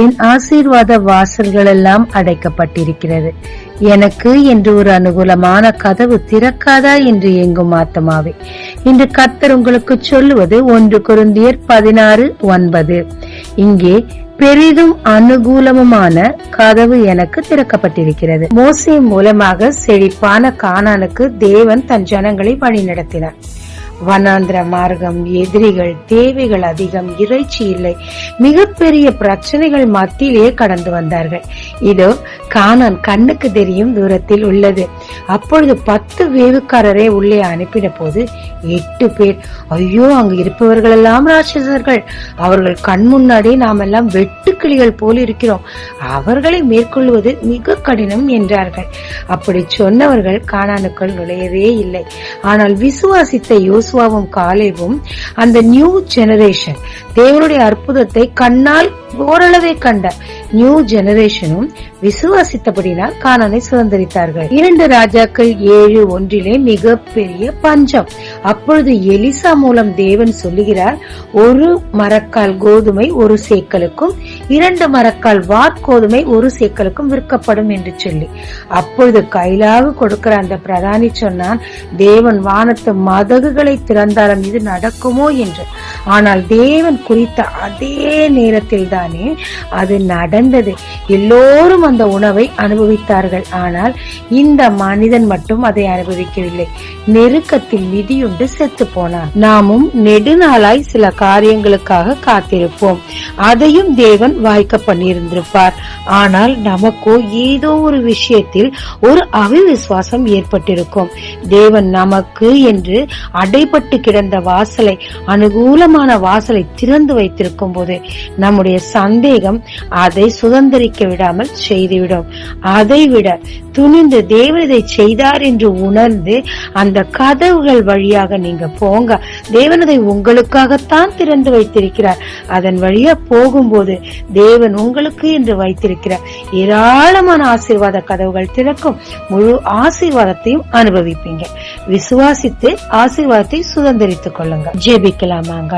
என் ஆசீர்வாத வாசல்கள் எல்லாம் அடைக்கப்பட்டிருக்கிறது. எனக்கு என்று ஒரு அனுகூலமான கதவு திறக்காதா என்று எங்கும் ஆத்மாவே. இன்று கர்த்தர் உங்களுக்கு சொல்லுவது 1 கொரிந்தியர் 16:9. இங்கே பெரிதும் அனுகூலமுமான கதவு எனக்கு திறக்கப்பட்டிருக்கிறது. மோசே மூலமாக செழிப்பான கானானுக்கு தேவன் தன் ஜனங்களை வழிநடத்தினார். வனாந்திர மார்க்கம், எதிரிகள், தேவைகள் அதிகம், இறைச்சி இல்லை, மிகப்பெரிய பிரச்சனைகள் மத்தியிலே கடந்து வந்தார்கள். இதோ கானான் கண்ணுக்கு தெரியும் தூரத்தில் உள்ளது. அப்பொழுது 10 வேவுக்காரரை உள்ளே அனுப்பின போது 8 பேர், ஐயோ அங்கு இருப்பவர்கள் எல்லாம் ராட்சசர்கள், அவர்கள் கண் முன்னாடி நாம் எல்லாம் வெட்டுக்கிளிகள் போல் இருக்கிறோம், அவர்களை மேற்கொள்வது மிக கடினம் என்றார்கள். அப்படி சொன்னவர்கள் கானானுக்குள் நுழையவே இல்லை. ஆனால் விசுவாசித்த யோசுவாவும் காலேபும், அந்த நியூ ஜெனரேஷன், தேவனுடைய அற்புதத்தை கண்ணால் ஓரளவே கண்ட நியூ ஜெனரேஷனும் விசுவாசித்தபடினால் கானானை சுதந்திரித்தார்கள். 2 ராஜாக்கள் 7:1 மிகப்பெரிய பஞ்சம். அப்பொழுது எலிசா மூலம் தேவன் சொல்லுகிறார், 1 மரக்கால் கோதுமை 1 சேக்கலுக்கும் 2 மரக்கால் வாற்கோதுமை 1 சேக்கலுக்கும் விற்கப்படும் என்று சொல்லி, அப்பொழுது கைலாக கொடுக்கிற அந்த பிரதானி சொன்னான், தேவன் வானத்து மதகுகளை திறந்தாலும் இது நடக்குமோ என்று. ஆனால் தேவன் குறித்த அதே நேரத்தில் தானே அது நடந்தது. எல்லோரும் அந்த உணவை அனுபவித்தார்கள். ஆனால் இந்த மனிதன் மட்டும் அதை அனுபவிக்கவில்லை. நெருக்கத்தில் மிதியுண்டு செத்து போனார். நாமும் நெடுநாளாய் சில காரியங்களுக்காக காத்திருப்போம். அதையும் தேவன் வாய்க்க பண்ணியிருந்திருப்பார். ஆனால் நமக்கோ ஏதோ ஒரு விஷயத்தில் ஒரு அவிவிசுவாசம் ஏற்பட்டிருக்கும். தேவன் நமக்கு என்று அடைபட்டு கிடந்த வாசலை, அனுகூலமான வாசலை திறந்து வைத்திருக்கும் போது நம்முடைய சந்தேகம் அதை சுதந்திரிக்க விடாமல் செய்துவிடும். அதை விட துணிந்து தேவன் இதை செய்தார் என்று உணர்ந்து அந்த கதவுகள் வழியாக நீங்க போங்க. தேவன் அதை உங்களுக்காகத்தான் திறந்து வைத்திருக்கிறார். அதன் வழியா போகும்போது தேவன் உங்களுக்கு என்று வைத்திருக்கிறார் ஏராளமான ஆசீர்வாத கதவுகள் திறக்கும். முழு ஆசீர்வாதத்தையும் அனுபவிப்பீங்க. விசுவாசித்து ஆசீர்வாதத்தை சுதந்திரித்துக் கொள்ளுங்க. ஜெபிக்கலாமாங்க.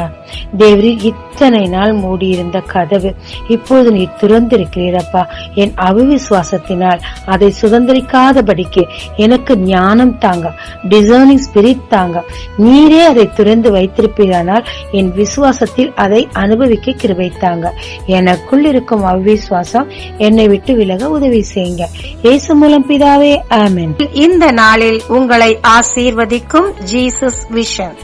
தேவரீர் இத்தனை நாள் மூடியிருந்த கதவு இப்பொழுது நீ திறந்திருக்கிறீரப்பா. என் அவிசுவாசத்தினால் அதை சுதந்திரிக்காதபடிக்கு எனக்கு ஞானம் தாங்க, டிசர்னிங் ஸ்பிரிட் தாங்க. நீரே அதை திறந்து வைத்திருப்பீரானால் என் விசுவாசத்தில் அதை அனுபவிக்க கிருபை தாங்க. எனக்குள் இருக்கும் அவிசுவாசம் என்னை விட்டு விலக உதவி செய்யுங்க. இயேசு மூலம் பிதாவே, ஆமென். இந்த நாளில் உங்களை ஆசீர்வதிக்கும் ஜீசஸ் விஷன்.